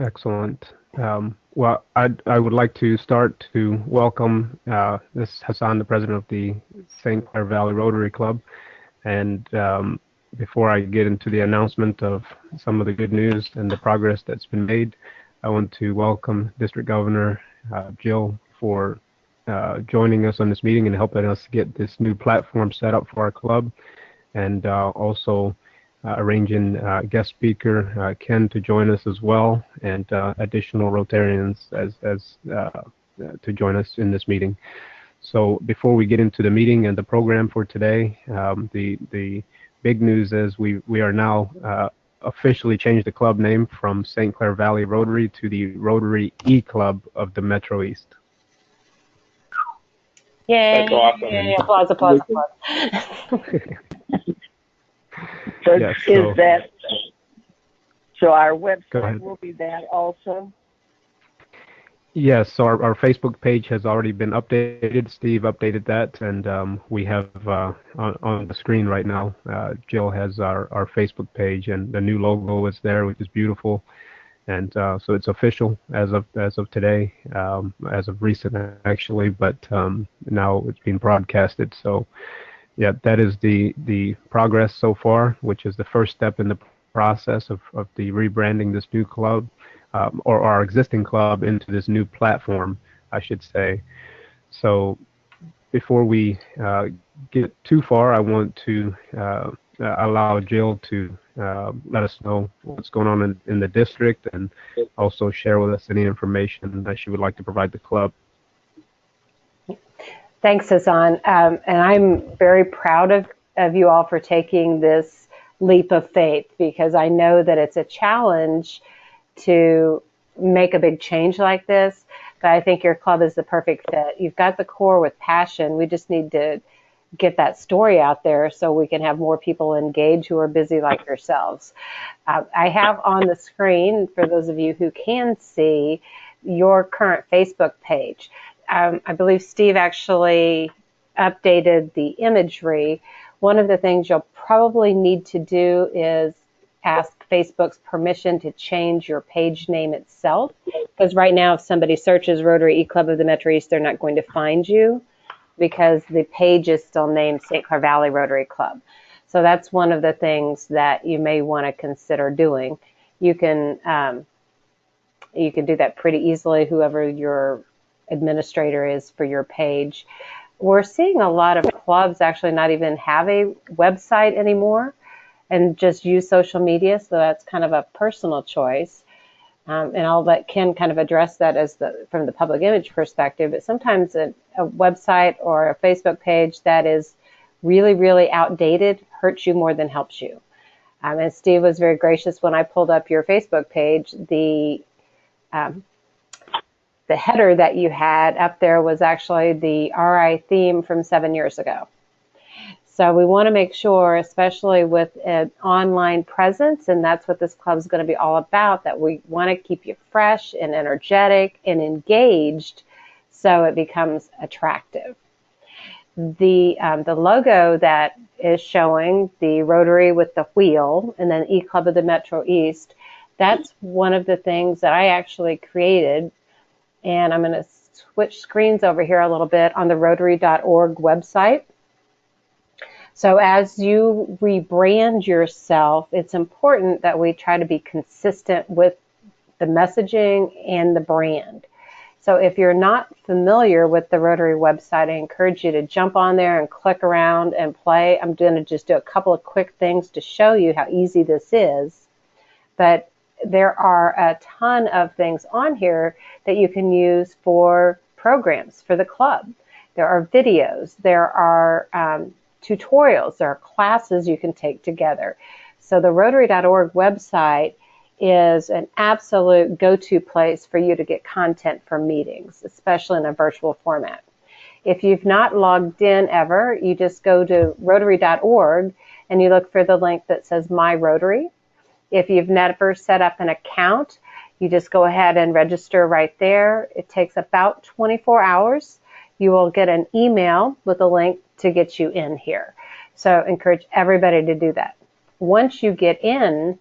Excellent. Well, I would like to start to welcome this is Hassan, the president of the St. Clair Valley Rotary Club. And before I get into the announcement of some of the good news and the progress that's been made, I want to welcome District Governor Jill for joining us on this meeting and helping us get this new platform set up for our club, and also arranging guest speaker Ken to join us as well, and additional Rotarians as to join us in this meeting. So before we get into the meeting and the program for today, the big news is we are now officially changed the club name from St. Clair Valley Rotary to the Rotary E-Club of the Metro East. Yay! That's awesome. Yay. Applause, applause, applause. So yes, is that so? Our website will be that also. Yes, so our Facebook page has already been updated. Steve updated that, and we have on the screen right now. Jill has our Facebook page, and the new logo is there, which is beautiful. And so it's official as of today, as of recent actually, but now it's being broadcasted. So yeah, that is the progress so far, which is the first step in the process of the rebranding this new club, or our existing club, into this new platform, I should say. So before we get too far, I want to allow Jill to let us know what's going on in the district, and also share with us any information that she would like to provide the club. Thanks, Hassan. And I'm very proud of you all for taking this leap of faith, because I know that it's a challenge to make a big change like this, but I think your club is the perfect fit. You've got the core with passion. We just need to get that story out there so we can have more people engage who are busy like yourselves. I have on the screen, for those of you who can see, your current Facebook page. I believe Steve actually updated the imagery. One of the things you'll probably need to do is ask Facebook's permission to change your page name itself, because right now if somebody searches Rotary E-Club of the Metro East, they're not going to find you, because the page is still named St. Clair Valley Rotary Club. So that's one of the things that you may want to consider doing. You can do that pretty easily, whoever your administrator is for your page. We're seeing a lot of clubs actually not even have a website anymore and just use social media, so that's kind of a personal choice. And I'll let Ken kind of address that from the public image perspective, but sometimes a website or a Facebook page that is really, really outdated hurts you more than helps you. And Steve was very gracious when I pulled up your Facebook page. The header that you had up there was actually the RI theme from 7 years ago. So we want to make sure, especially with an online presence, and that's what this club is going to be all about, that we want to keep you fresh and energetic and engaged so it becomes attractive. The logo that is showing the Rotary with the wheel and then E-Club of the Metro East, that's one of the things that I actually created. And I'm going to switch screens over here a little bit on the Rotary.org website. So as you rebrand yourself, it's important that we try to be consistent with the messaging and the brand. So if you're not familiar with the Rotary website, I encourage you to jump on there and click around and play. I'm going to just do a couple of quick things to show you how easy this is. But there are a ton of things on here that you can use for programs for the club. There are videos, there are tutorials, there are classes you can take together. So the Rotary.org website is an absolute go-to place for you to get content for meetings, especially in a virtual format. If you've not logged in ever, you just go to Rotary.org and you look for the link that says My Rotary. If you've never set up an account, you just go ahead and register right there. It takes about 24 hours. You will get an email with a link to get you in here. So encourage everybody to do that. Once you get in,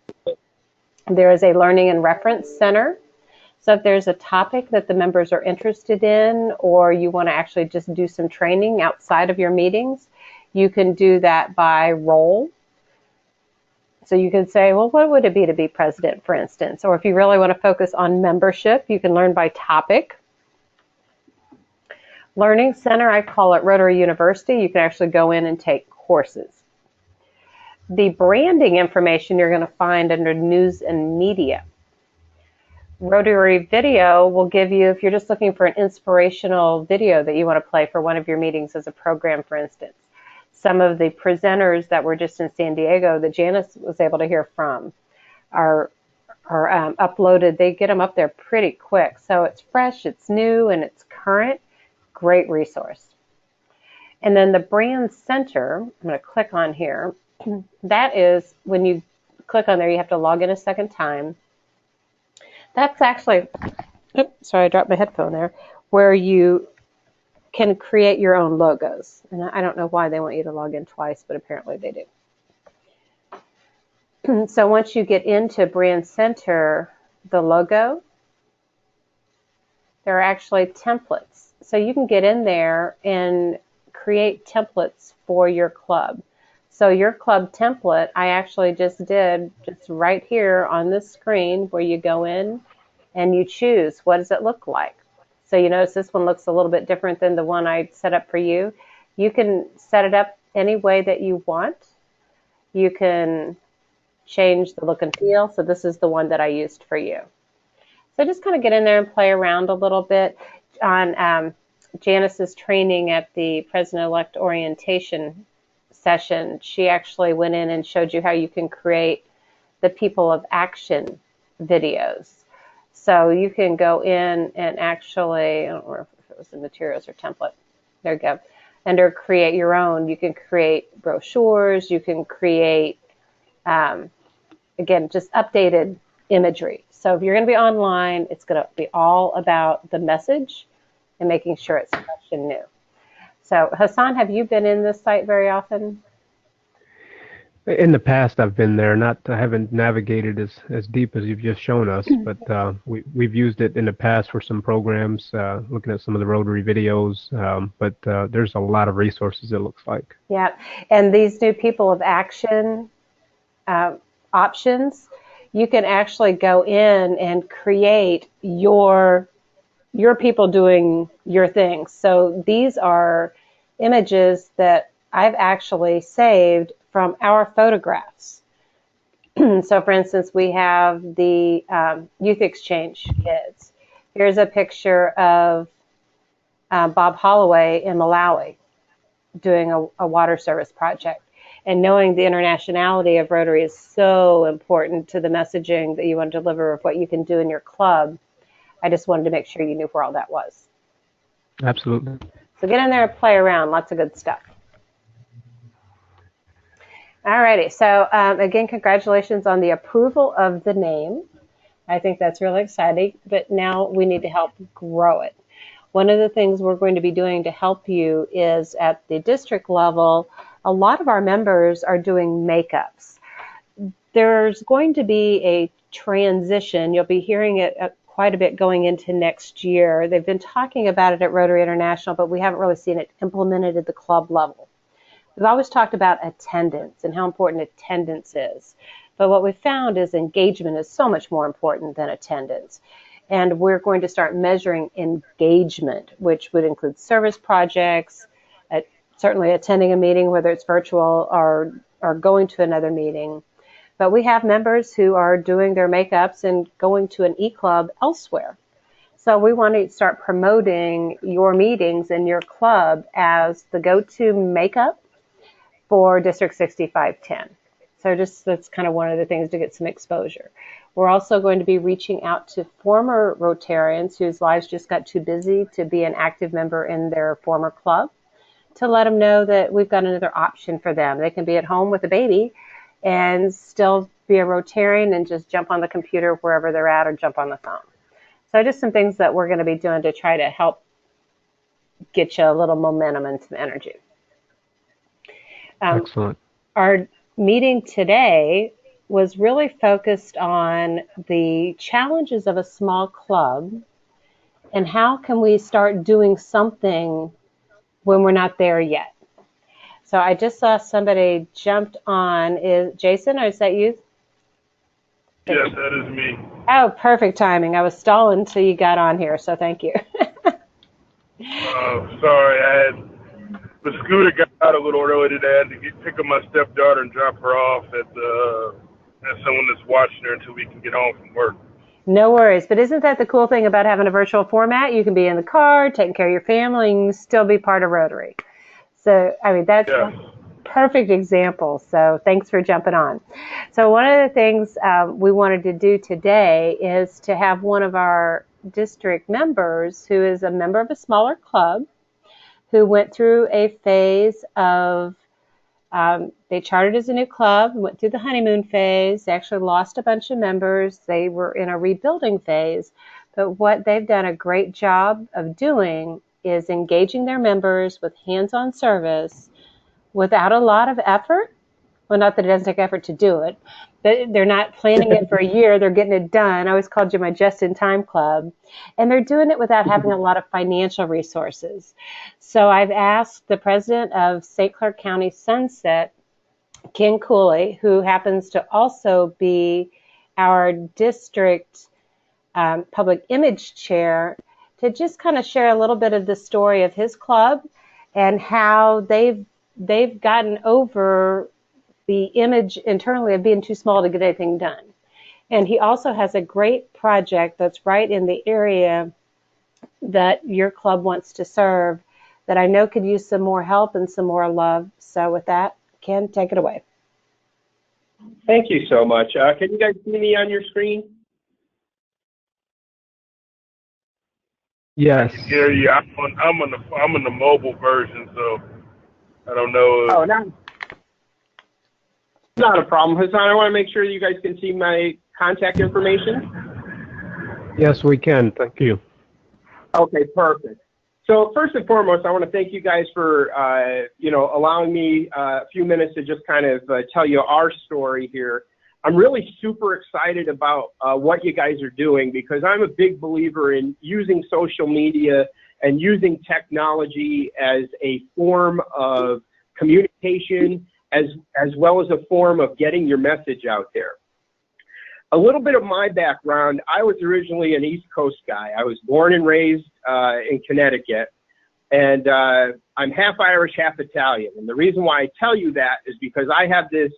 there is a Learning and Reference Center So if there's a topic that the members are interested in, or you want to actually just do some training outside of your meetings, you can do that by role. So you can say, well, what would it be to be president, for instance? Or if you really want to focus on membership, you can learn by topic. Learning Center, I call it Rotary University. You can actually go in and take courses. The branding information you're going to find under News and Media. Rotary Video will give you, if you're just looking for an inspirational video that you want to play for one of your meetings as a program, for instance. Some of the presenters that were just in San Diego that Janice was able to hear from are uploaded. They get them up there pretty quick. So it's fresh, it's new, and it's current. Great resource. And then the Brand Center, I'm going to click on here. That is, when you click on there, you have to log in a second time. That's actually, oops, sorry, I dropped my headphone there, where you can create your own logos. And I don't know why they want you to log in twice, but apparently they do. So once you get into Brand Center, the logo, there are actually templates. So you can get in there and create templates for your club. So your club template, I actually just did just right here on this screen where you go in and you choose what does it look like. So you notice this one looks a little bit different than the one I set up for you. You can set it up any way that you want. You can change the look and feel. So this is the one that I used for you. So just kind of get in there and play around a little bit. On Janice's training at the President-elect orientation session, she actually went in and showed you how you can create the People of Action videos. So you can go in and actually, I don't know if it was the materials or template. There you go. Under create your own, you can create brochures, you can create, again, just updated imagery. So if you're going to be online, it's going to be all about the message and making sure it's fresh and new. So Hassan, have you been in this site very often? In the past, I've been there. I haven't navigated as deep as you've just shown us, but we've used it in the past for some programs, looking at some of the Rotary videos. But there's a lot of resources, it looks like. Yeah, and these new People of Action options, you can actually go in and create your people doing your things. So these are images that I've actually saved from our photographs. So for instance, we have the youth exchange kids. Here's a picture of Bob Holloway in Malawi doing a water service project. And knowing the internationality of Rotary is so important to the messaging that you want to deliver of what you can do in your club. I just wanted to make sure you knew where all that was. Absolutely. So get in there and play around. Lots of good stuff. Alrighty. So again, congratulations on the approval of the name. I think that's really exciting. But now we need to help grow it. One of the things we're going to be doing to help you is at the district level, a lot of our members are doing makeups. There's going to be a transition. You'll be hearing it quite a bit going into next year. They've been talking about it at Rotary International, but we haven't really seen it implemented at the club level. We've always talked about attendance and how important attendance is. But what we found is engagement is so much more important than attendance. And we're going to start measuring engagement, which would include service projects, certainly attending a meeting, whether it's virtual or going to another meeting. But we have members who are doing their makeups and going to an e-club elsewhere. So we want to start promoting your meetings in your club as the go-to makeup for District 6510. So just that's kind of one of the things to get some exposure. We're also going to be reaching out to former Rotarians whose lives just got too busy to be an active member in their former club, to let them know that we've got another option for them. They can be at home with a baby and still be a Rotarian and just jump on the computer wherever they're at or jump on the phone. So just some things that we're going to be doing to try to help get you a little momentum and some energy. Excellent. Our meeting today was really focused on the challenges of a small club and how can we start doing something when we're not there yet. So I just saw somebody jumped on. Is Jason, or is that you? Yes, that is me. Oh, perfect timing. I was stalling until you got on here, so thank you. Sorry, the scooter got out a little early today. I had to pick up my stepdaughter and drop her off at someone that's watching her until we can get home from work. No worries. But isn't that the cool thing about having a virtual format? You can be in the car, taking care of your family, and still be part of Rotary. So, I mean, that's a perfect example. So thanks for jumping on. So one of the things we wanted to do today is to have one of our district members who is a member of a smaller club who went through a phase of, they chartered as a new club, went through the honeymoon phase. They actually lost a bunch of members. They were in a rebuilding phase. But what they've done a great job of doing is engaging their members with hands-on service without a lot of effort. Well, not that it doesn't take effort to do it, but they're not planning it for a year. They're getting it done. I always called you my just-in-time club. And they're doing it without having a lot of financial resources. So I've asked the president of St. Clair County Sunset, Ken Cooley, who happens to also be our district public image chair, to just kind of share a little bit of the story of his club and how they've gotten over the image internally of being too small to get anything done. And he also has a great project that's right in the area that your club wants to serve that I know could use some more help and some more love. So with that, Ken, take it away. Thank you so much. Can you guys see me on your screen? Yes. Yeah. I'm on the mobile version, so I don't know. Oh, not a problem, Hassan. I want to make sure you guys can see my contact information. Yes, we can. Thank you. Okay, perfect. So first and foremost, I want to thank you guys for allowing me a few minutes to just kind of tell you our story here. I'm really super excited about what you guys are doing because I'm a big believer in using social media and using technology as a form of communication as well as a form of getting your message out there. A little bit of my background, I was originally an East Coast guy. I was born and raised in Connecticut, and I'm half Irish, half Italian. And the reason why I tell you that is because I have this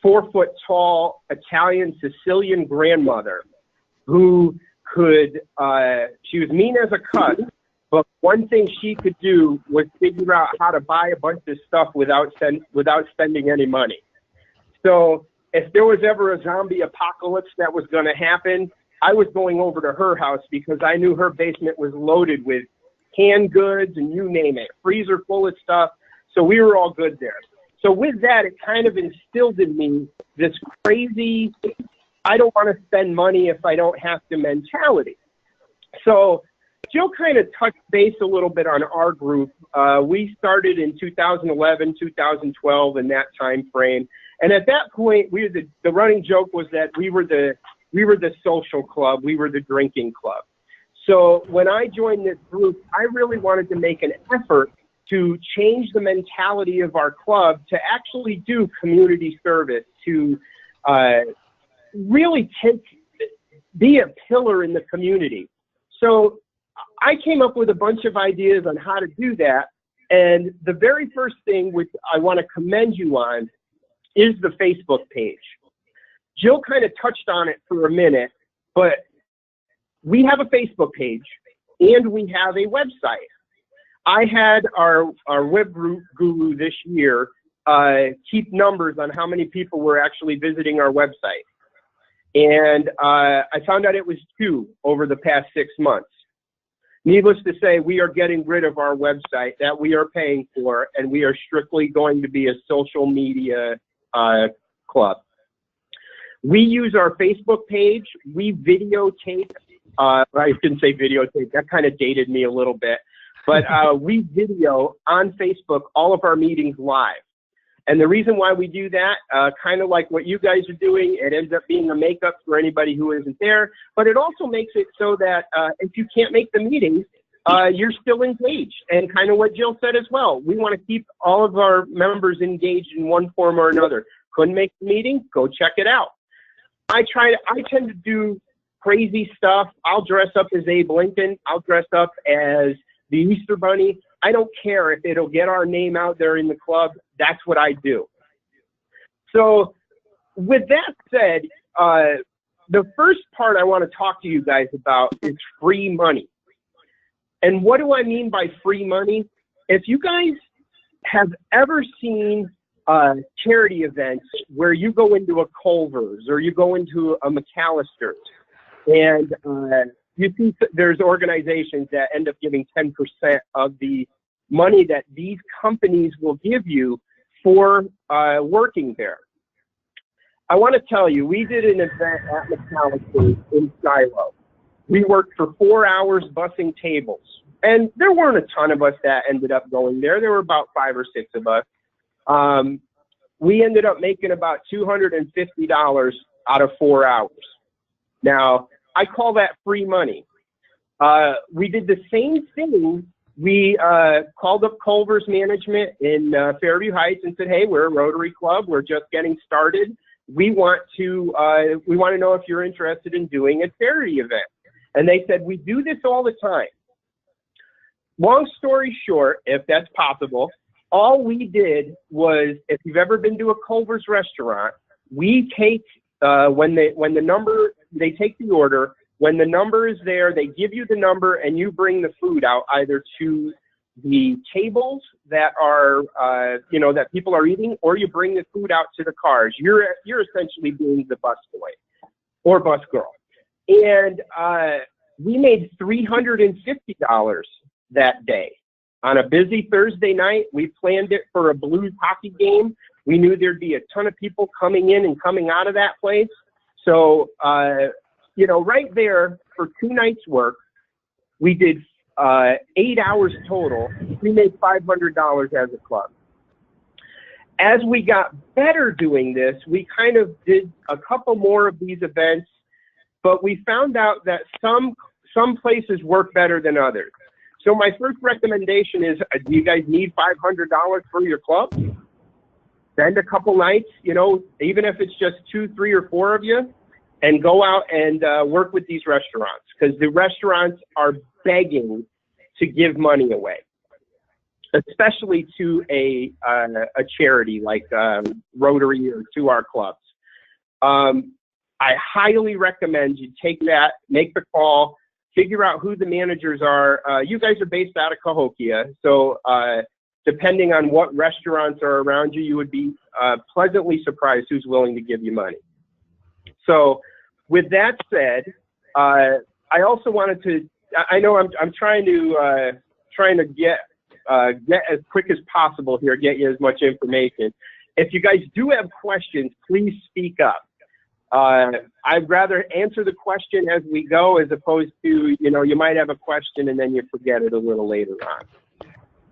4-foot-tall Italian Sicilian grandmother who she was mean as a cuss, but one thing she could do was figure out how to buy a bunch of stuff without spending any money. So if there was ever a zombie apocalypse that was going to happen, I was going over to her house because I knew her basement was loaded with canned goods and you name it, freezer full of stuff. So we were all good there. So with that, it kind of instilled in me this crazy, I don't want to spend money if I don't have to mentality. So Jill kind of touched base a little bit on our group. We started in 2011, 2012 in that time frame. And at that point, the running joke was that we were the social club. We were the drinking club. So when I joined this group, I really wanted to make an effort to change the mentality of our club to actually do community service, to really be a pillar in the community. So I came up with a bunch of ideas on how to do that. And the very first thing which I want to commend you on is the Facebook page. Jill kind of touched on it for a minute, but we have a Facebook page and we have a website. I had our web guru this year keep numbers on how many people were actually visiting our website. And I found out it was 2 over the past 6 months. Needless to say, we are getting rid of our website that we are paying for, and we are strictly going to be a social media club. We use our Facebook page. We videotape. I shouldn't say videotape. That kind of dated me a little bit. But we video on Facebook all of our meetings live. And the reason why we do that, kind of like what you guys are doing, it ends up being a makeup for anybody who isn't there, but it also makes it so that if you can't make the meetings, you're still engaged. And kind of what Jill said as well, we want to keep all of our members engaged in one form or another. Couldn't make the meeting? Go check it out. I tend to do crazy stuff. I'll dress up as Abe Lincoln. I'll dress up as the Easter Bunny. I don't care if it'll get our name out there in the club. That's what I do. So with that said, the first part I want to talk to you guys about is free money. And what do I mean by free money? If you guys have ever seen charity events where you go into a Culver's or you go into a McAllister's, and you see there's organizations that end up giving 10% of the money that these companies will give you for working there. I want to tell you, we did an event at McAllister's in Shiloh. We worked for 4 hours bussing tables. And there weren't a ton of us that ended up going there. There were about 5 or 6 of us. We ended up making about $250 out of 4 hours. Now, I call that free money. We did the same thing. We called up Culver's management in Fairview Heights and said, hey, we're a Rotary Club. We're just getting started. We want to know if you're interested in doing a charity event. And they said, we do this all the time. Long story short, if that's possible, all we did was, if you've ever been to a Culver's restaurant, we take, they take the order. When the number is there, they give you the number and you bring the food out either to the tables that are, that people are eating, or you bring the food out to the cars. You're essentially being the bus boy or bus girl. And we made $350 that day. On a busy Thursday night, we planned it for a Blues hockey game. We knew there'd be a ton of people coming in and coming out of that place. So, right there for 2 nights work, we did 8 hours total. We made $500 as a club. As we got better doing this, we kind of did a couple more of these events, but we found out that some places work better than others. So my first recommendation is, do you guys need $500 for your club? Spend a couple nights, even if it's just 2, 3, or 4 of you, and go out and work with these restaurants, because the restaurants are begging to give money away, especially to a charity like Rotary or to our clubs. I highly recommend you take that, make the call, figure out who the managers are. You guys are based out of Cahokia, so depending on what restaurants are around you, you would be pleasantly surprised who's willing to give you money. So with that said, I also wanted to, I know I'm trying to get as quick as possible here, get you as much information. If you guys do have questions, please speak up. I'd rather answer the question as we go, as opposed to, you might have a question and then you forget it a little later on.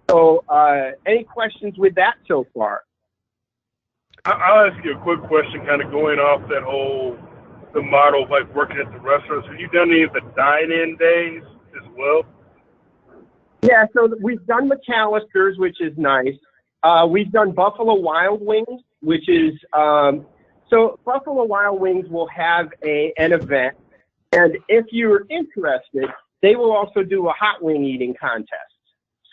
So any questions with that so far? I'll ask you a quick question, kind of going off the model of like working at the restaurants. Have you done any of the dine-in days as well? Yeah, so we've done McAllister's, which is nice. We've done Buffalo Wild Wings, which is, so Buffalo Wild Wings will have an event, and if you're interested, they will also do a hot wing eating contest.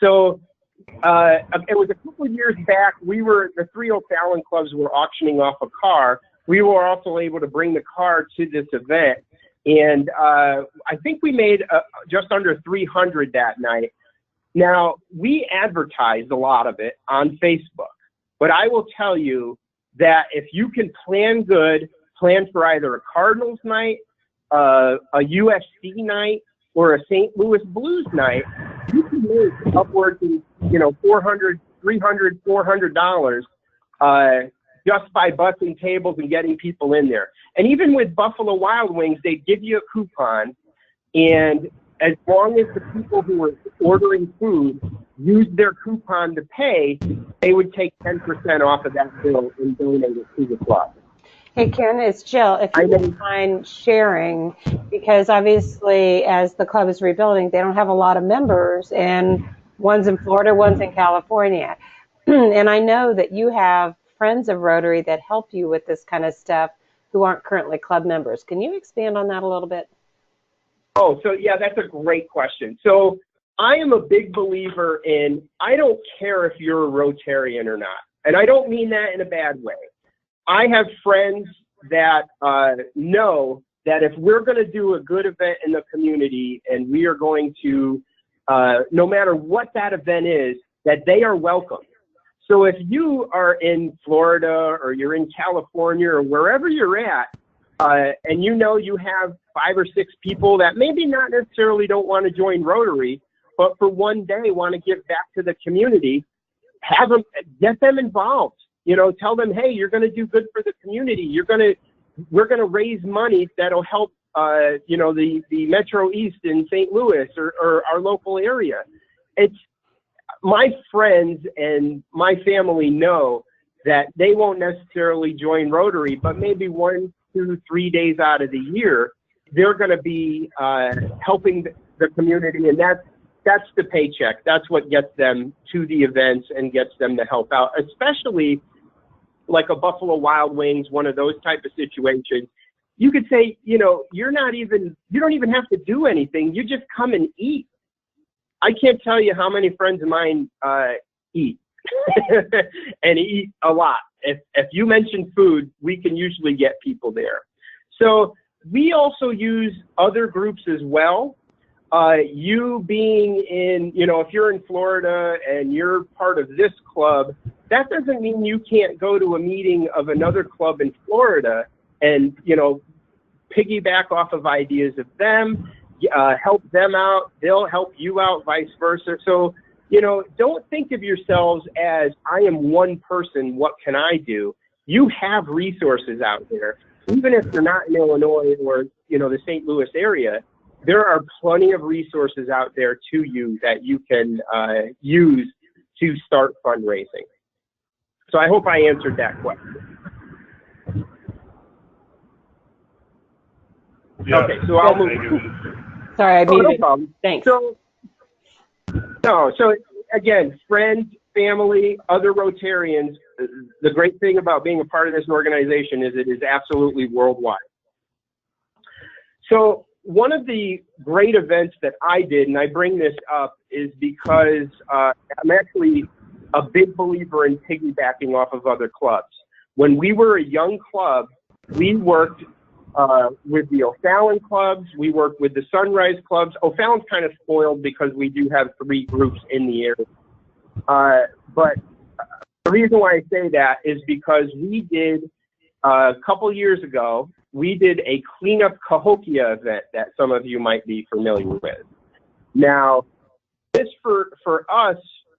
So it was a couple of years back, the 3 O'Fallon clubs were auctioning off a car. We were also able to bring the car to this event, and I think we made just under 300 that night. Now, we advertised a lot of it on Facebook, but I will tell you that if you can plan good, plan for either a Cardinals night, a USC night, or a St. Louis Blues night, you can make upwards of, $400, $300, $400 just by bussing tables and getting people in there. And even with Buffalo Wild Wings, they give you a coupon, and as long as the people who are ordering food used their coupon to pay, they would take 10% off of that bill and donate it to the club. Hey, Ken, it's Jill. If you don't mind sharing, because obviously as the club is rebuilding, they don't have a lot of members, and one's in Florida, one's in California. And I know that you have friends of Rotary that help you with this kind of stuff who aren't currently club members. Can you expand on that a little bit? Oh, so yeah, that's a great question. So I am a big believer in, I don't care if you're a Rotarian or not. And I don't mean that in a bad way. I have friends that know that if we're going to do a good event in the community and we are going to, no matter what that event is, that they are welcome. So if you are in Florida or you're in California or wherever you're at, and you know you have 5 or 6 people that maybe not necessarily don't want to join Rotary, but for one day want to give back to the community, have them, get them involved. You know, tell them, hey, you're going to do good for the community. We're going to raise money that'll help, you know, the Metro East in St. Louis or our local area. It's my friends and my family know that they won't necessarily join Rotary, but maybe 1, 2, 3 days out of the year, they're going to be helping the community, and that's the paycheck. That's what gets them to the events and gets them to help out, especially like a Buffalo Wild Wings, one of those type of situations. You could say, you know, you don't even have to do anything. You just come and eat. I can't tell you how many friends of mine eat and eat a lot. If you mention food, we can usually get people there. So we also use other groups as well. You being in, you know, if you're in Florida and you're part of this club, that doesn't mean you can't go to a meeting of another club in Florida and, you know, piggyback off of ideas of them, help them out, they'll help you out, vice versa. So, you know, don't think of yourselves as, I am one person, what can I do? You have resources out there. Even if they're not in Illinois or, you know, the St. Louis area, there are plenty of resources out there to you that you can use to start fundraising. So I hope I answered that question. Yeah. Okay, so I'll move. Sorry, I muted. No problem. Thanks. So again, friends, family, other Rotarians, the great thing about being a part of this organization is it is absolutely worldwide. So one of the great events that I did, and I bring this up, is because I'm actually a big believer in piggybacking off of other clubs. When we were a young club, we worked with the O'Fallon clubs, we worked with the Sunrise clubs. O'Fallon's kind of spoiled because we do have 3 groups in the area. But the reason why I say that is because we did, a couple years ago, we did a cleanup Cahokia event that some of you might be familiar with. Now, this for us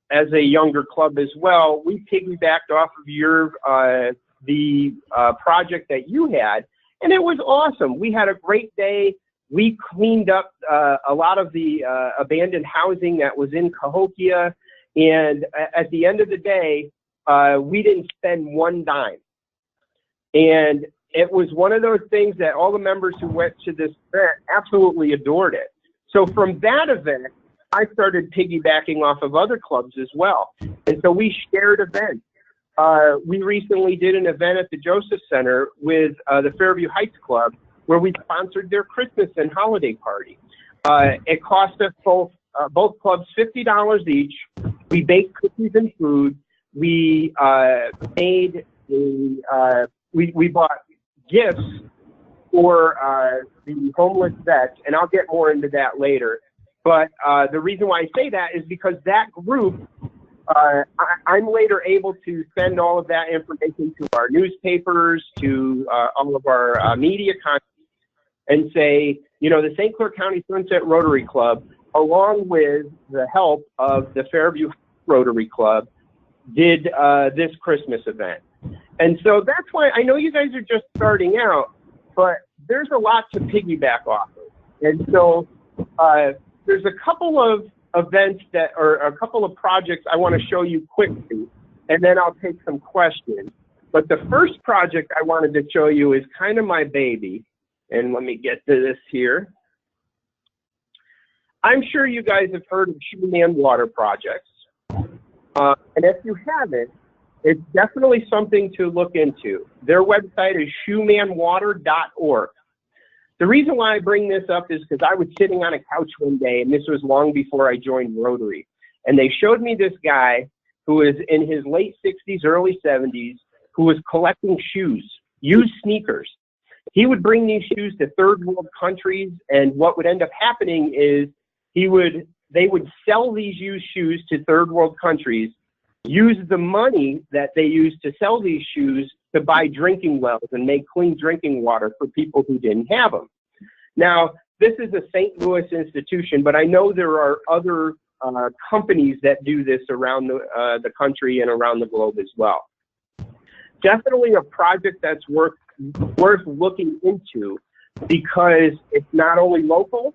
as a younger club as well, we piggybacked off of your the project that you had, and it was awesome. We had a great day. We cleaned up a lot of the abandoned housing that was in Cahokia, and at the end of the day, we didn't spend one dime. And it was one of those things that all the members who went to this event absolutely adored it. So from that event, I started piggybacking off of other clubs as well. And so we shared events. We recently did an event at the Joseph Center with the Fairview Heights Club where we sponsored their Christmas and holiday party. It cost us both clubs $50 each. We baked cookies and food. We made we bought gifts for the homeless vets, and I'll get more into that later. But the reason why I say that is because that group, I'm later able to send all of that information to our newspapers, to all of our media content, and say, you know, the St. Clair County Sunset Rotary Club, along with the help of the Fairview Rotary Club, did this Christmas event. And so that's why I know you guys are just starting out, but there's a lot to piggyback off of. And so there's a couple of events that, or a couple of projects I want to show you quickly, and then I'll take some questions. But the first project I wanted to show you is kind of my baby. And let me get to this here. I'm sure you guys have heard of Shoeman Water projects. And if you haven't, it's definitely something to look into. Their website is shoemanwater.org. The reason why I bring this up is because I was sitting on a couch one day, and this was long before I joined Rotary. And they showed me this guy who was in his late 60s, early 70s, who was collecting shoes, used sneakers. He would bring these shoes to third world countries, and what would end up happening is they would sell these used shoes to third world countries, use the money that they used to sell these shoes to buy drinking wells and make clean drinking water for people who didn't have them. Now, this is a St. Louis institution, but I know there are other companies that do this around the country and around the globe as well. Definitely a project that's worth looking into, because it's not only local,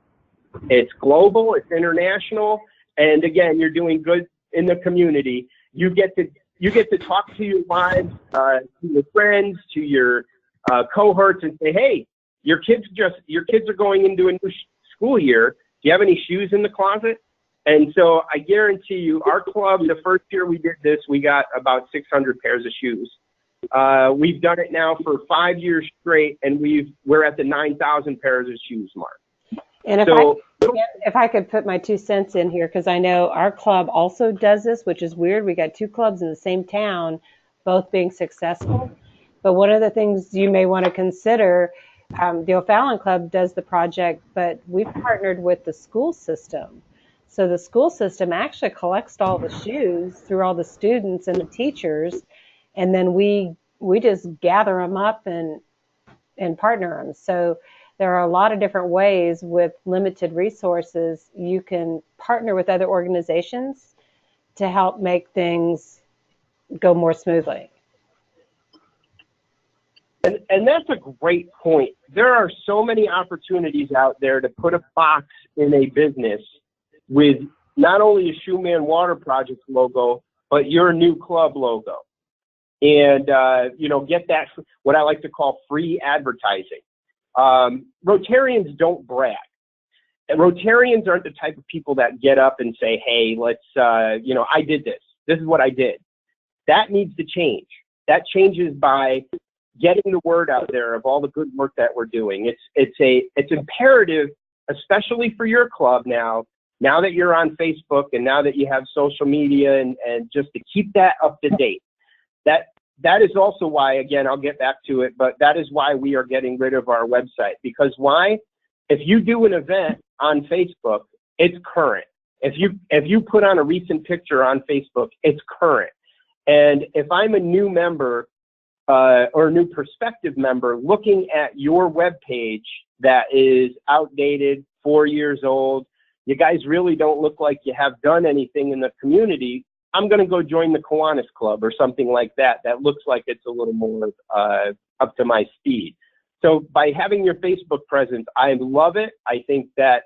it's global, it's international, and again, you're doing good in the community. You get to talk to your wives, to your friends, to your cohorts, and say, hey, your kids are going into a new school year. Do you have any shoes in the closet? And so I guarantee you, our club, the first year we did this, we got about 600 pairs of shoes. We've done it now for 5 years straight, and we're at the 9,000 pairs of shoes mark. And if I could put my 2 cents in here, because I know our club also does this, which is weird. We got 2 clubs in the same town, both being successful. But one of the things you may want to consider, the O'Fallon Club does the project, but we've partnered with the school system. So the school system actually collects all the shoes through all the students and the teachers, and then we just gather them up and partner them. So there are a lot of different ways with limited resources. You can partner with other organizations to help make things go more smoothly. And that's a great point. There are so many opportunities out there to put a box in a business with not only a Shoeman Water Project logo, but your new club logo. And, get that, what I like to call free advertising. Rotarians don't brag. And Rotarians aren't the type of people that get up and say, hey, let's, I did this. This is what I did. That needs to change. That changes by getting the word out there of all the good work that we're doing. It's imperative, especially for your club now that you're on Facebook and now that you have social media and just to keep that up to date. That is also why, again, I'll get back to it, but that is why we are getting rid of our website. Because why? If you do an event on Facebook, it's current. If you put on a recent picture on Facebook, it's current. And if I'm a new member or a new prospective member looking at your web page that is outdated, 4 years old, you guys really don't look like you have done anything in the community, I'm going to go join the Kiwanis Club or something like that. That looks like it's a little more up to my speed. So by having your Facebook presence, I love it. I think that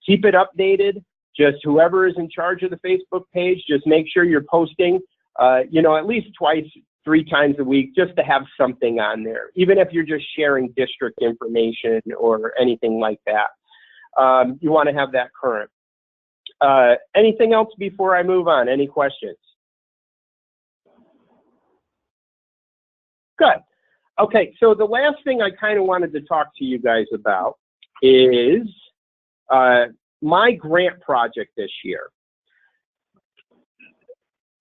keep it updated. Just whoever is in charge of the Facebook page, just make sure you're posting, at least 3 times a week, just to have something on there, even if you're just sharing district information or anything like that. You want to have that current. Anything else before I move on? Any questions? Good. Okay, so the last thing I kind of wanted to talk to you guys about is my grant project this year.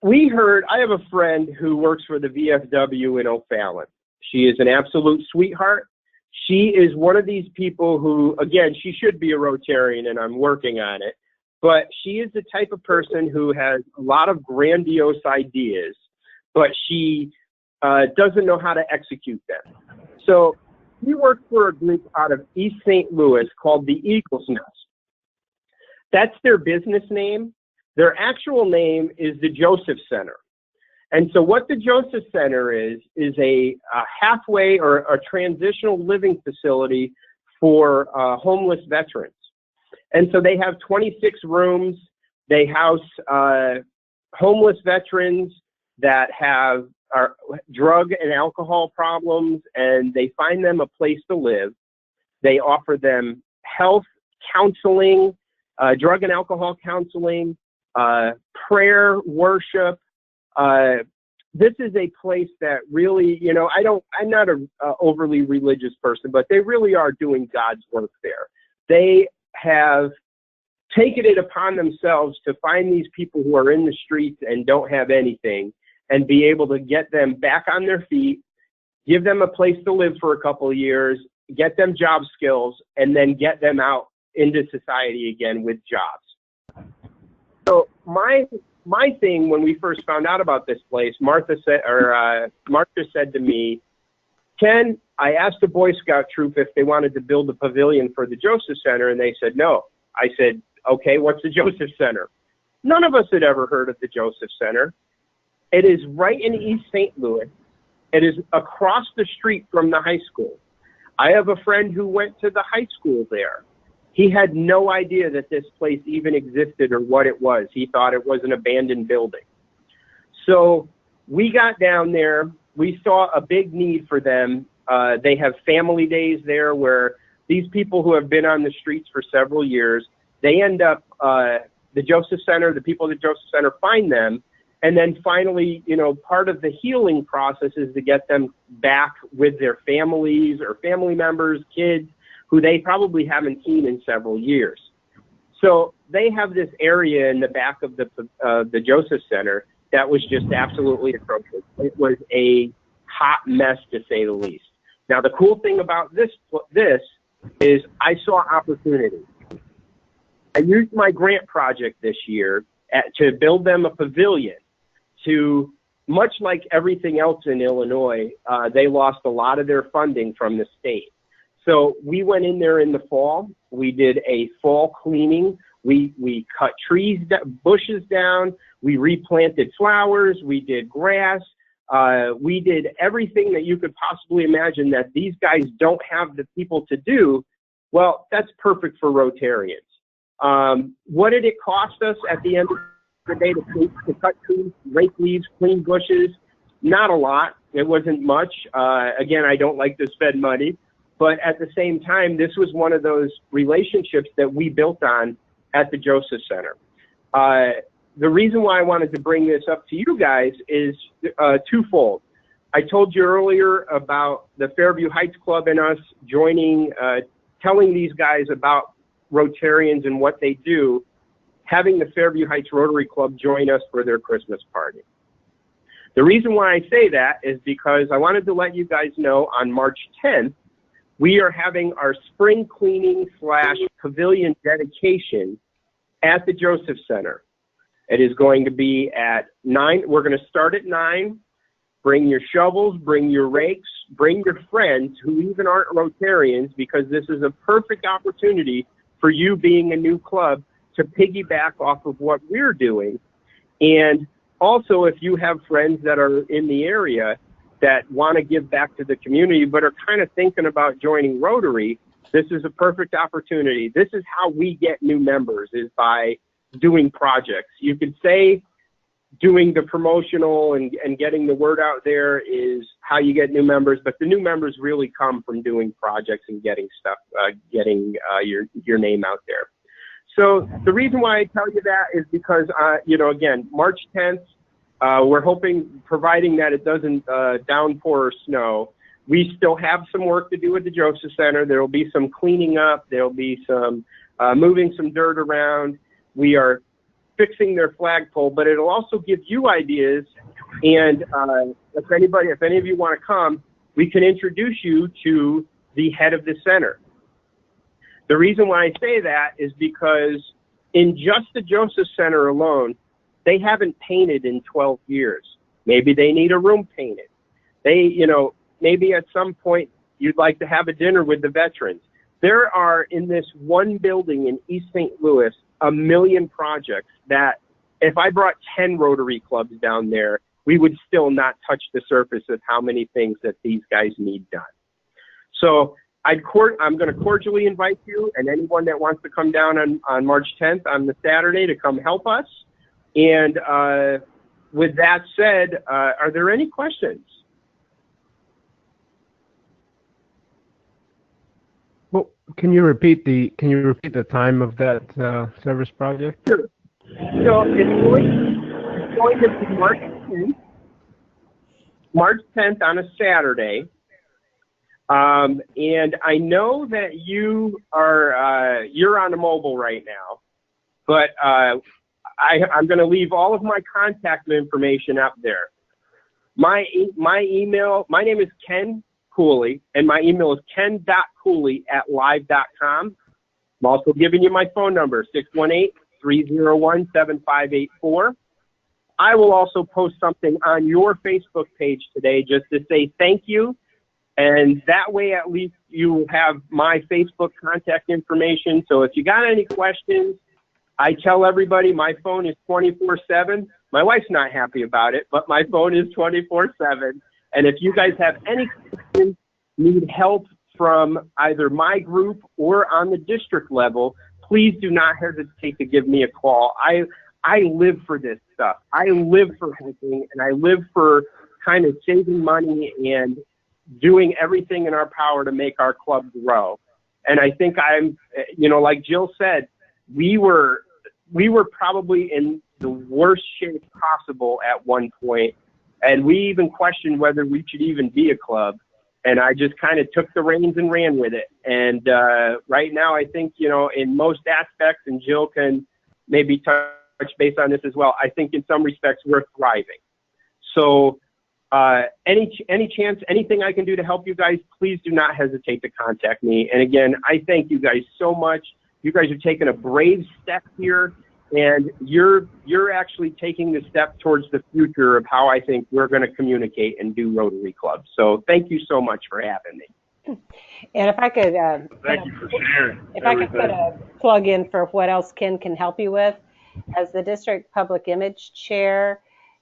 I have a friend who works for the VFW in O'Fallon. She is an absolute sweetheart. She is one of these people who, again, she should be a Rotarian, and I'm working on it. But she is the type of person who has a lot of grandiose ideas, but she doesn't know how to execute them. So she works for a group out of East St. Louis called the Eagle's Nest. That's their business name. Their actual name is the Joseph Center. And so what the Joseph Center is a halfway or a transitional living facility for homeless veterans. And so they have 26 rooms. They house homeless veterans that have drug and alcohol problems, and they find them a place to live. They offer them health counseling, drug and alcohol counseling, prayer, worship. This is a place that really, you know, I'm not a overly religious person, but they really are doing God's work there. They have taken it upon themselves to find these people who are in the streets and don't have anything, and be able to get them back on their feet, give them a place to live for a couple of years, get them job skills, and then get them out into society again with jobs. So my thing when we first found out about this place, Martha said to me, Ken, I asked the Boy Scout troop if they wanted to build a pavilion for the Joseph Center, and they said no. I said, okay, what's the Joseph Center? None of us had ever heard of the Joseph Center. It is right in East St. Louis. It is across the street from the high school. I have a friend who went to the high school there. He had no idea that this place even existed or what it was. He thought it was an abandoned building. So we got down there. We saw a big need for them. They have family days there where these people who have been on the streets for several years, they end up, the Joseph Center, the people at the Joseph Center find them. And then finally, you know, part of the healing process is to get them back with their families or family members, kids, who they probably haven't seen in several years. So they have this area in the back of the Joseph Center that was just absolutely atrocious. It was a hot mess, to say the least. Now, the cool thing about this is I saw opportunity. I used my grant project this year to build them a pavilion. To, much like everything else in Illinois, they lost a lot of their funding from the state. So we went in there in the fall. We did a fall cleaning. We cut trees, bushes down. We replanted flowers. We did grass. We did everything that you could possibly imagine that these guys don't have the people to do. Well, that's perfect for Rotarians. What did it cost us at the end of the day to cut trees, rake leaves, clean bushes? Not a lot. It wasn't much. Again, I don't like to spend money. But at the same time, this was one of those relationships that we built on at the Joseph Center. The reason why I wanted to bring this up to you guys is twofold. I told you earlier about the Fairview Heights Club and us joining, telling these guys about Rotarians and what they do, having the Fairview Heights Rotary Club join us for their Christmas party. The reason why I say that is because I wanted to let you guys know on March 10th, we are having our spring cleaning / pavilion dedication at the Joseph Center. It is going to be at 9. We're going to start at 9. Bring your shovels, bring your rakes, bring your friends who even aren't Rotarians, because this is a perfect opportunity for you, being a new club, to piggyback off of what we're doing. And also, if you have friends that are in the area that want to give back to the community but are kind of thinking about joining Rotary, this is a perfect opportunity. This is how we get new members, is by doing projects. You could say doing the promotional and getting the word out there is how you get new members, but the new members really come from doing projects and getting stuff, getting your name out there. So the reason why I tell you that is because, you know, again, March 10th, we're hoping, providing that it doesn't downpour or snow, we still have some work to do at the Joseph Center. There will be some cleaning up. There will be some moving some dirt around. We are fixing their flagpole, but it'll also give you ideas. And if any of you want to come, we can introduce you to the head of the center. The reason why I say that is because in just the Joseph Center alone, they haven't painted in 12 years. Maybe they need a room painted. They, you know, maybe at some point you'd like to have a dinner with the veterans. There are, in this one building in East St. Louis, 1 million projects that if I brought 10 Rotary clubs down there, we would still not touch the surface of how many things that these guys need done. So I'm going to cordially invite you and anyone that wants to come down on March 10th on the Saturday to come help us. And with that said, are there any questions? Well, can you repeat the time of that service project? Sure. So it's going to be March 10th on a Saturday. And I know that you are you're on the mobile right now, but I'm going to leave all of my contact information up there. My email, my name is Ken Cooley, and my email is ken.cooley@live.com. I'm also giving you my phone number, 618-301-7584. I will also post something on your Facebook page today just to say thank you. And that way, at least you have my Facebook contact information. So if you got any questions, I tell everybody my phone is 24/7. My wife's not happy about it, but my phone is 24/7. And if you guys have any questions, need help from either my group or on the district level, please do not hesitate to give me a call. I live for this stuff. I live for helping, and I live for kind of saving money and doing everything in our power to make our club grow. And I think like Jill said, we were probably in the worst shape possible at one point, and we even questioned whether we should even be a club. And I just kind of took the reins and ran with it. And right now, I think, in most aspects, and Jill can maybe touch base on this as well, I think in some respects we're thriving. So any chance, anything I can do to help you guys, please do not hesitate to contact me. And again, I thank you guys so much. You guys are taking a brave step here, and you're actually taking the step towards the future of how I think we're going to communicate and do Rotary Club. So thank you so much for having me. And if I could, thank you for sharing. If I could put a plug in for what else Ken can help you with, as the district public image chair,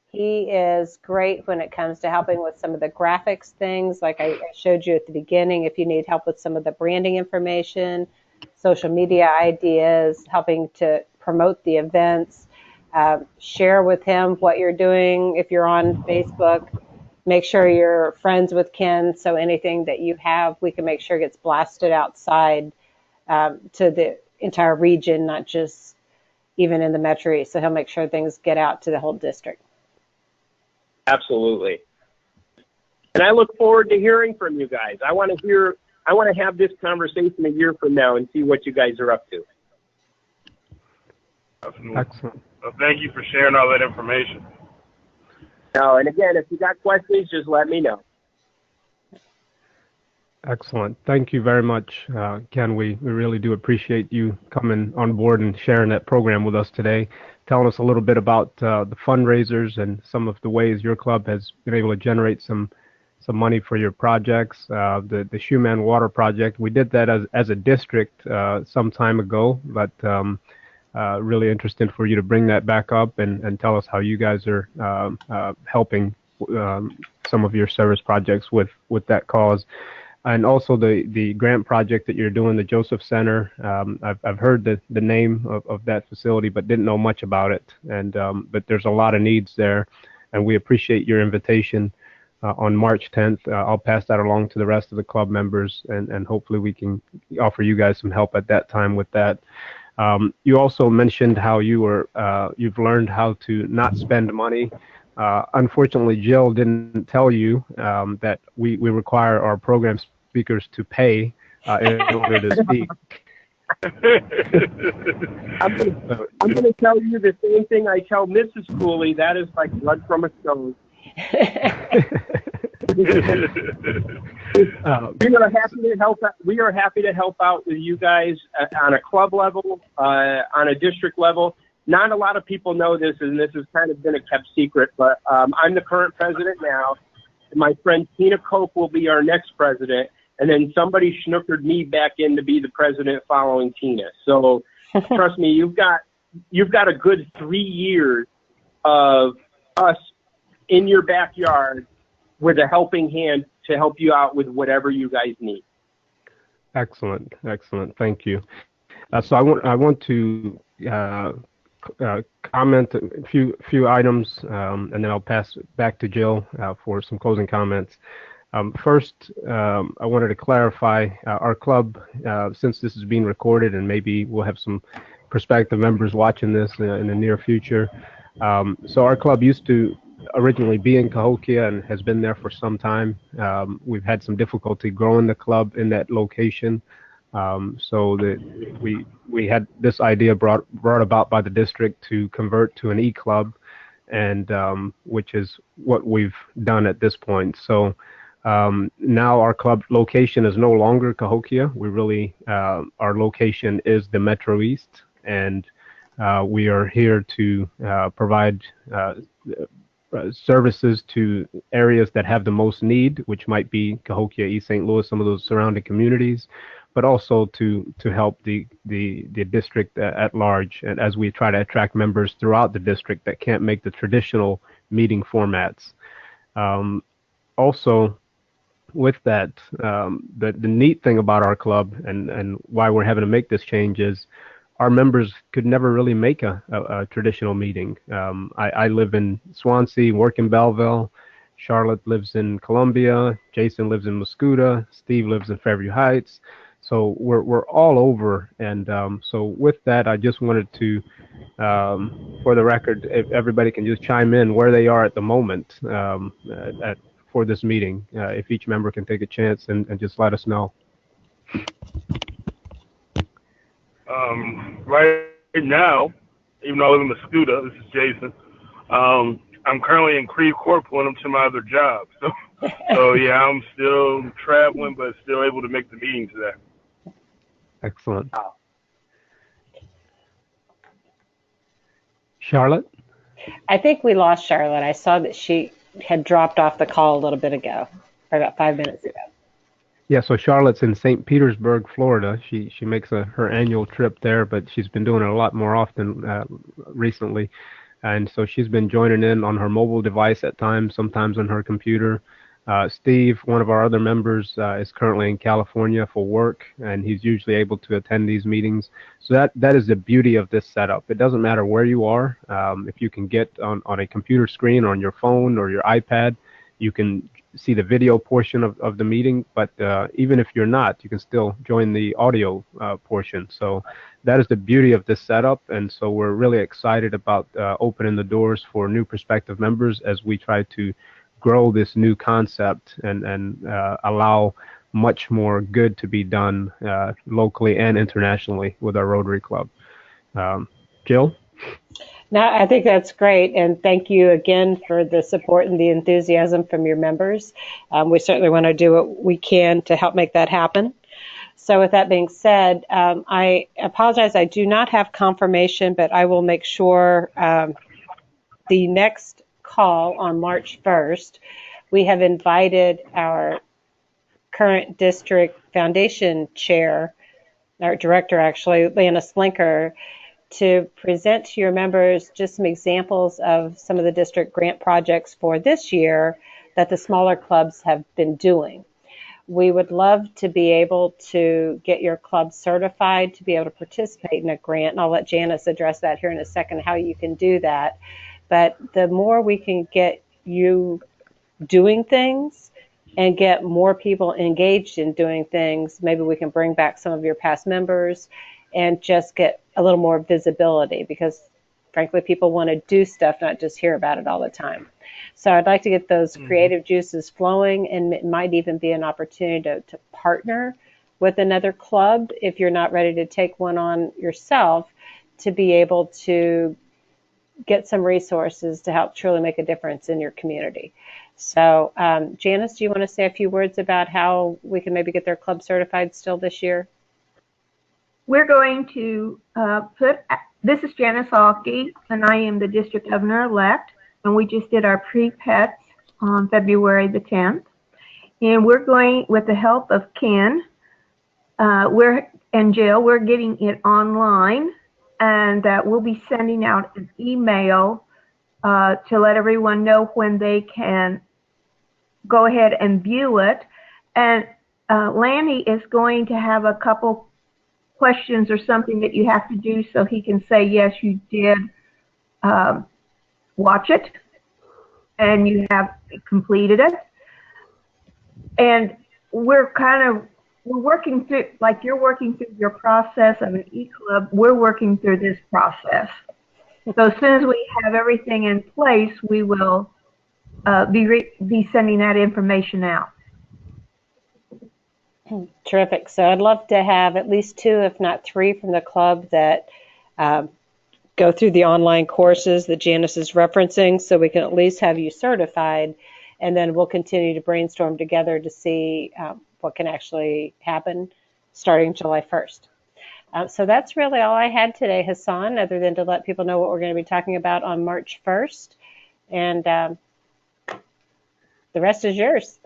he is great when it comes to helping with some of the graphics things, like I showed you at the beginning. If you need help with some of the branding information, social media ideas, helping to promote the events, share with him what you're doing. If you're on Facebook, make sure you're friends with Ken, so anything that you have, we can make sure gets blasted outside to the entire region, not just even in the metro east. So he'll make sure things get out to the whole district. Absolutely. And I look forward to hearing from you guys. I want to have this conversation a year from now and see what you guys are up to. Excellent. Well, thank you for sharing all that information. No, and again, if you got questions, just let me know. Excellent. Thank you very much, Ken. We really do appreciate you coming on board and sharing that program with us today, telling us a little bit about the fundraisers and some of the ways your club has been able to generate some money for your projects. The Shoeman Water Project, we did that as a district some time ago, but really interesting for you to bring that back up and tell us how you guys are helping some of your service projects with that cause. And also the grant project that you're doing, the Joseph Center. I've heard the name of that facility, but didn't know much about it. And but there's a lot of needs there, and we appreciate your invitation on March 10th. I'll pass that along to the rest of the club members, and hopefully we can offer you guys some help at that time with that. You also mentioned how you've learned how to not spend money. Unfortunately, Jill didn't tell you that we require our program speakers to pay in order to speak. I'm going to tell you the same thing I tell Mrs. Cooley. That is like blood from a stone. We are happy to help out with you guys on a club level, on a district level. Not a lot of people know this, and this has kind of been a kept secret, but I'm the current president now. My friend Tina Cope will be our next president, and then somebody snookered me back in to be the president following Tina. So trust me, you've got a good 3 years of us in your backyard with a helping hand to help you out with whatever you guys need. Excellent, excellent. Thank you. So I want to comment a few items, and then I'll pass it back to Jill for some closing comments. First, I wanted to clarify our club, since this is being recorded, and maybe we'll have some prospective members watching this in the near future. So our club used to originally be in Cahokia and has been there for some time. We've had some difficulty growing the club in that location. So that we had this idea brought about by the district to convert to an E-Club, and which is what we've done at this point. So now our club location is no longer Cahokia. We really our location is the Metro East, and we are here to provide services to areas that have the most need, which might be Cahokia, East St. Louis, some of those surrounding communities, but also to help the district at large, and as we try to attract members throughout the district that can't make the traditional meeting formats. Also, with that, the neat thing about our club and why we're having to make this change is our members could never really make a traditional meeting. I live in Swansea, work in Belleville. Charlotte lives in Columbia. Jason lives in Muscuda. Steve lives in Fairview Heights. So we're all over. And so with that, I just wanted to, for the record, if everybody can just chime in where they are at the moment for this meeting, if each member can take a chance and just let us know. Right now, even though I live in Muscuda, this is Jason, I'm currently in Creve Court pulling them to my other job. So yeah, I'm still traveling, but still able to make the meeting today. Excellent. Charlotte? I think we lost Charlotte. I saw that she had dropped off the call a little bit ago, or about 5 minutes ago. Yeah, so Charlotte's in St. Petersburg, Florida. She makes her annual trip there, but she's been doing it a lot more often recently. And so she's been joining in on her mobile device at times, sometimes on her computer. Steve, one of our other members, is currently in California for work, and he's usually able to attend these meetings. So that is the beauty of this setup. It doesn't matter where you are. If you can get on a computer screen or on your phone or your iPad, you can see the video portion of the meeting, but even if you're not, you can still join the audio portion. So that is the beauty of this setup, and so we're really excited about opening the doors for new prospective members as we try to grow this new concept and allow much more good to be done locally and internationally with our Rotary Club. Jill? No, I think that's great, and thank you again for the support and the enthusiasm from your members. We certainly want to do what we can to help make that happen. So with that being said, I apologize, I do not have confirmation, but I will make sure the next call on March 1st, we have invited our current district foundation chair, our director actually, Lana Slinker, to present to your members just some examples of some of the district grant projects for this year that the smaller clubs have been doing. We would love to be able to get your club certified to be able to participate in a grant, and I'll let Janice address that here in a second, how you can do that. But the more we can get you doing things and get more people engaged in doing things, maybe we can bring back some of your past members and just get a little more visibility, because frankly, people want to do stuff, not just hear about it all the time. So I'd like to get those creative juices flowing, and it might even be an opportunity to partner with another club if you're not ready to take one on yourself, to be able to get some resources to help truly make a difference in your community. So Janice, do you want to say a few words about how we can maybe get their club certified still this year? We're going to this is Janice Alke, and I am the district governor-elect, and we just did our pre-pets on February the 10th. And we're going, with the help of Ken and Jill, we're getting it online, and we'll be sending out an email to let everyone know when they can go ahead and view it. And Lanny is going to have a couple questions or something that you have to do so he can say, yes, you did watch it and you have completed it. And we're working through, like you're working through your process of an E-Club, we're working through this process. So as soon as we have everything in place, we will be sending that information out. Terrific. So I'd love to have at least 2, if not 3, from the club that go through the online courses that Janice is referencing, so we can at least have you certified, and then we'll continue to brainstorm together to see what can actually happen starting July 1st. So that's really all I had today, Hassan, other than to let people know what we're going to be talking about on March 1st. And the rest is yours.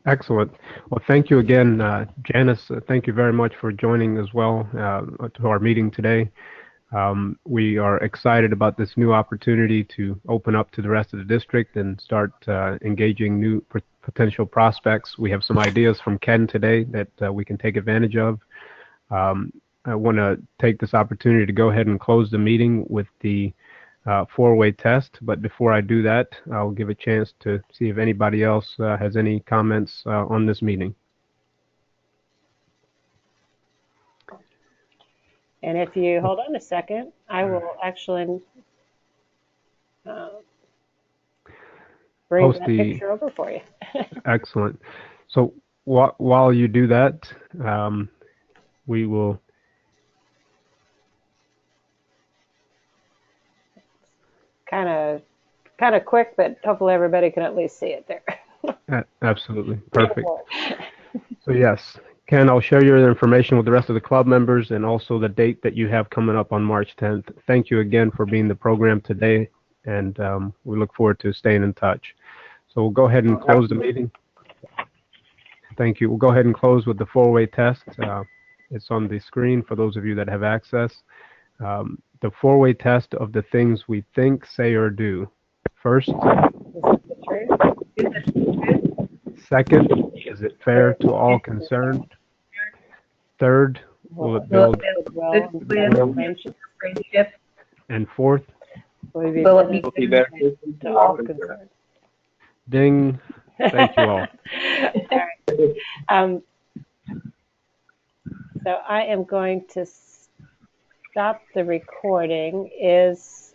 Excellent. Well, thank you again, Janice. Thank you very much for joining as well to our meeting today. We are excited about this new opportunity to open up to the rest of the district and start engaging new potential prospects. We have some ideas from Ken today that we can take advantage of. I want to take this opportunity to go ahead and close the meeting with the 4-way test. But before I do that, I'll give a chance to see if anybody else has any comments on this meeting. And if you hold on a second, I will actually bring that picture over for you. Excellent. So while you do that, we will kind of quick, but hopefully everybody can at least see it there. Absolutely. Perfect. So yes, Ken, I'll share your information with the rest of the club members and also the date that you have coming up on March 10th. Thank you again for being the program today, and we look forward to staying in touch. So we'll go ahead and close the meeting. Thank you. We'll go ahead and close with the 4-way test. It's on the screen for those of you that have access. The 4-way test of the things we think, say, or do. First, second, is it fair to all concerned? Third, will it build friendship? And fourth, will it be beneficial to all concerned? Ding. Thank you all. All right. So I am going to stop the recording. Is